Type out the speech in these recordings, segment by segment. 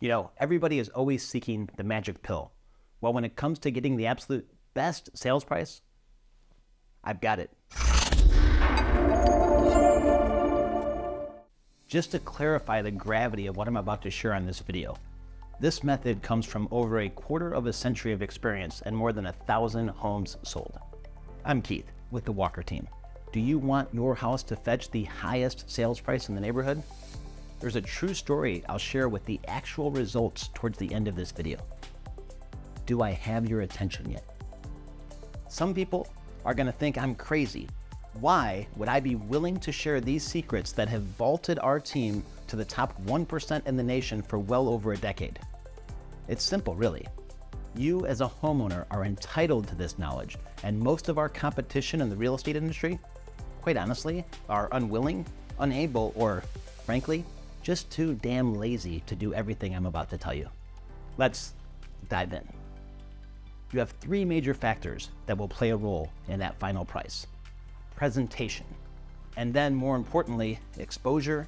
You know, everybody is always seeking the magic pill. Well, when it comes to getting the absolute best sales price, I've got it. Just to clarify the gravity of what I'm about to share on this video, this method comes from over a quarter of a century of experience and more than 1,000 homes sold. I'm Keith with the Walker team. Do you want your house to fetch the highest sales price in the neighborhood? There's a true story I'll share with the actual results towards the end of this video. Do I have your attention yet? Some people are going to think I'm crazy. Why would I be willing to share these secrets that have vaulted our team to the top 1% in the nation for well over a decade? It's simple, really. You as a homeowner are entitled to this knowledge, and most of our competition in the real estate industry, quite honestly, are unwilling, unable, or frankly, just too damn lazy to do everything I'm about to tell you. Let's dive in. You have three major factors that will play a role in that final price: presentation, and then more importantly, exposure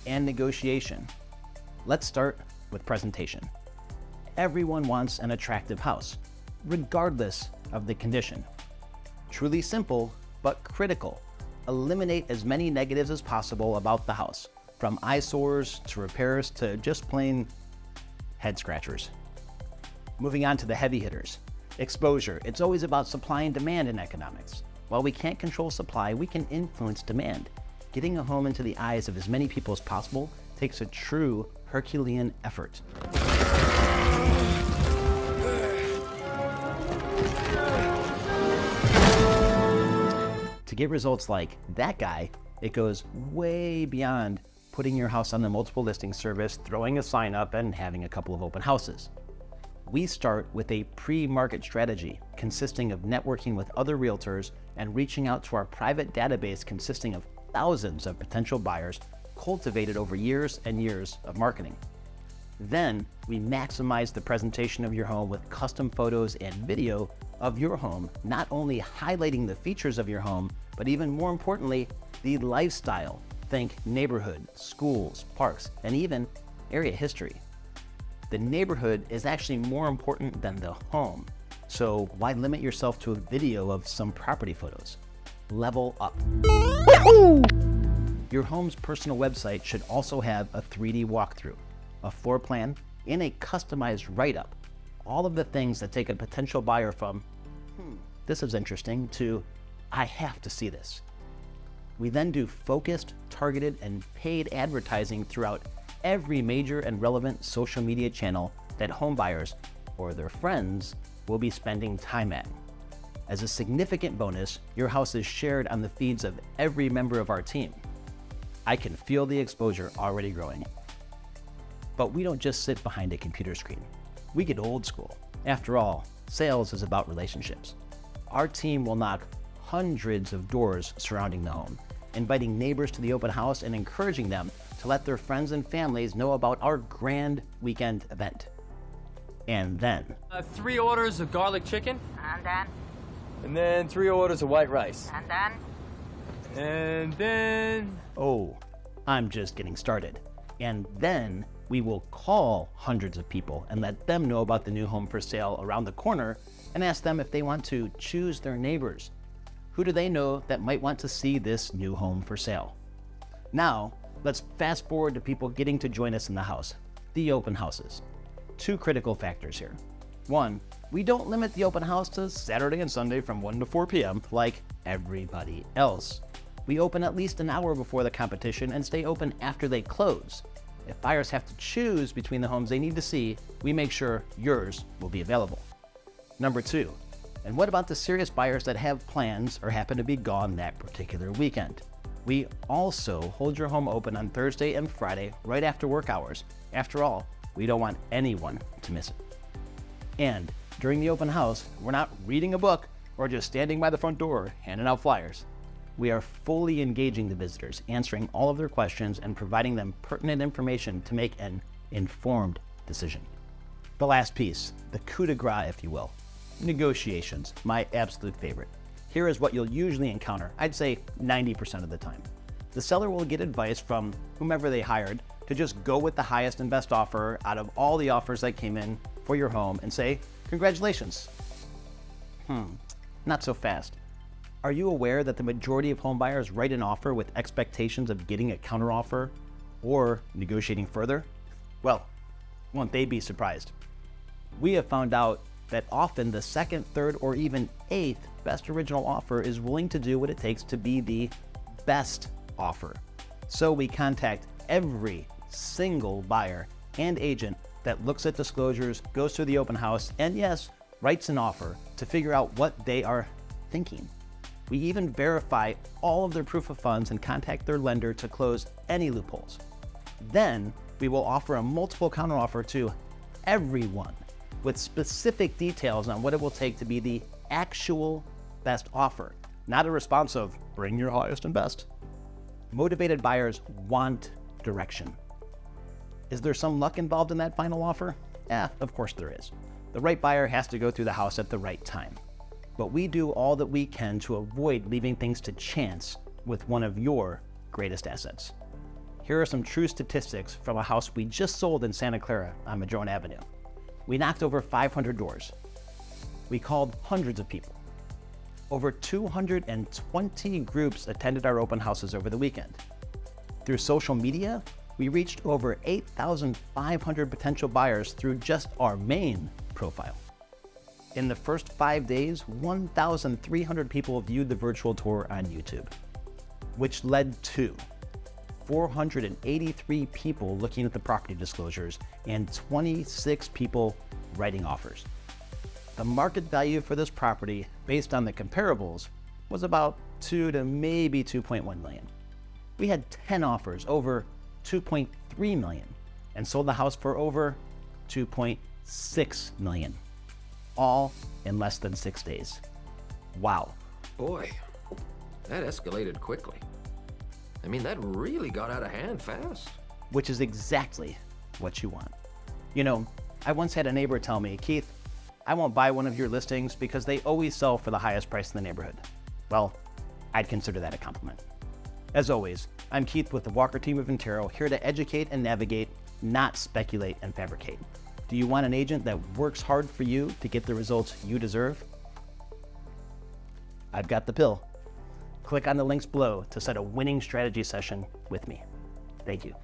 and negotiation. Let's start with presentation. Everyone wants an attractive house, regardless of the condition. Truly simple, but critical. Eliminate as many negatives as possible about the house, from eyesores to repairs to just plain head scratchers. Moving on to the heavy hitters. Exposure. It's always about supply and demand in economics. While we can't control supply, we can influence demand. Getting a home into the eyes of as many people as possible takes a true Herculean effort. To get results like that guy, it goes way beyond putting your house on the multiple listing service, throwing a sign up, and having a couple of open houses. We start with a pre-market strategy consisting of networking with other realtors and reaching out to our private database consisting of thousands of potential buyers cultivated over years and years of marketing. Then we maximize the presentation of your home with custom photos and video of your home, not only highlighting the features of your home, but even more importantly, the lifestyle. Think neighborhood, schools, parks, and even area history. The neighborhood is actually more important than the home. So why limit yourself to a video of some property photos? Level up. Your home's personal website should also have a 3D walkthrough, a floor plan, and a customized write-up. All of the things that take a potential buyer from, this is interesting, to, I have to see this. We then do focused, targeted, and paid advertising throughout every major and relevant social media channel that home buyers or their friends will be spending time at. As a significant bonus, your house is shared on the feeds of every member of our team. I can feel the exposure already growing. But we don't just sit behind a computer screen. We get old school. After all, sales is about relationships. Our team will knock hundreds of doors surrounding the home, inviting neighbors to the open house and encouraging them to let their friends and families know about our grand weekend event. And then 3 orders of garlic chicken. And then 3 orders of white rice. And then... Oh, I'm just getting started. And then we will call hundreds of people and let them know about the new home for sale around the corner and ask them if they want to choose their neighbors. Who do they know that might want to see this new home for sale? Now, let's fast forward to people getting to join us in the house, the open houses. 2 critical factors here. 1, we don't limit the open house to Saturday and Sunday from 1 to 4 p.m. like everybody else. We open at least an hour before the competition and stay open after they close. If buyers have to choose between the homes they need to see, we make sure yours will be available. Number 2, and what about the serious buyers that have plans or happen to be gone that particular weekend? We also hold your home open on Thursday and Friday right after work hours. After all, we don't want anyone to miss it. And during the open house, we're not reading a book or just standing by the front door handing out flyers. We are fully engaging the visitors, answering all of their questions and providing them pertinent information to make an informed decision. The last piece, the coup de grace, if you will. Negotiations, my absolute favorite. Here is what you'll usually encounter, I'd say 90% of the time. The seller will get advice from whomever they hired to just go with the highest and best offer out of all the offers that came in for your home and say, congratulations. Not so fast. Are you aware that the majority of home buyers write an offer with expectations of getting a counteroffer or negotiating further? Well, won't they be surprised? We have found out that often the second, third, or even eighth best original offer is willing to do what it takes to be the best offer. So we contact every single buyer and agent that looks at disclosures, goes through the open house, and yes, writes an offer to figure out what they are thinking. We even verify all of their proof of funds and contact their lender to close any loopholes. Then we will offer a multiple counteroffer to everyone with specific details on what it will take to be the actual best offer, not a response of bring your highest and best. Motivated buyers want direction. Is there some luck involved in that final offer? Of course there is. The right buyer has to go through the house at the right time. But we do all that we can to avoid leaving things to chance with one of your greatest assets. Here are some true statistics from a house we just sold in Santa Clara on Madrone Avenue. We knocked over 500 doors. We called hundreds of people. Over 220 groups attended our open houses over the weekend. Through social media, we reached over 8,500 potential buyers through just our main profile. In the first 5 days, 1,300 people viewed the virtual tour on YouTube, which led to 483 people looking at the property disclosures and 26 people writing offers. The market value for this property, based on the comparables, was about 2 to maybe 2.1 million. We had 10 offers over 2.3 million and sold the house for over 2.6 million, all in less than 6 days. Wow. Boy, that escalated quickly. I mean, that really got out of hand fast. Which is exactly what you want. You know, I once had a neighbor tell me, Keith, I won't buy one of your listings because they always sell for the highest price in the neighborhood. Well, I'd consider that a compliment. As always, I'm Keith with the Walker team of Intero, here to educate and navigate, not speculate and fabricate. Do you want an agent that works hard for you to get the results you deserve? I've got the pill. Click on the links below to set a winning strategy session with me. Thank you.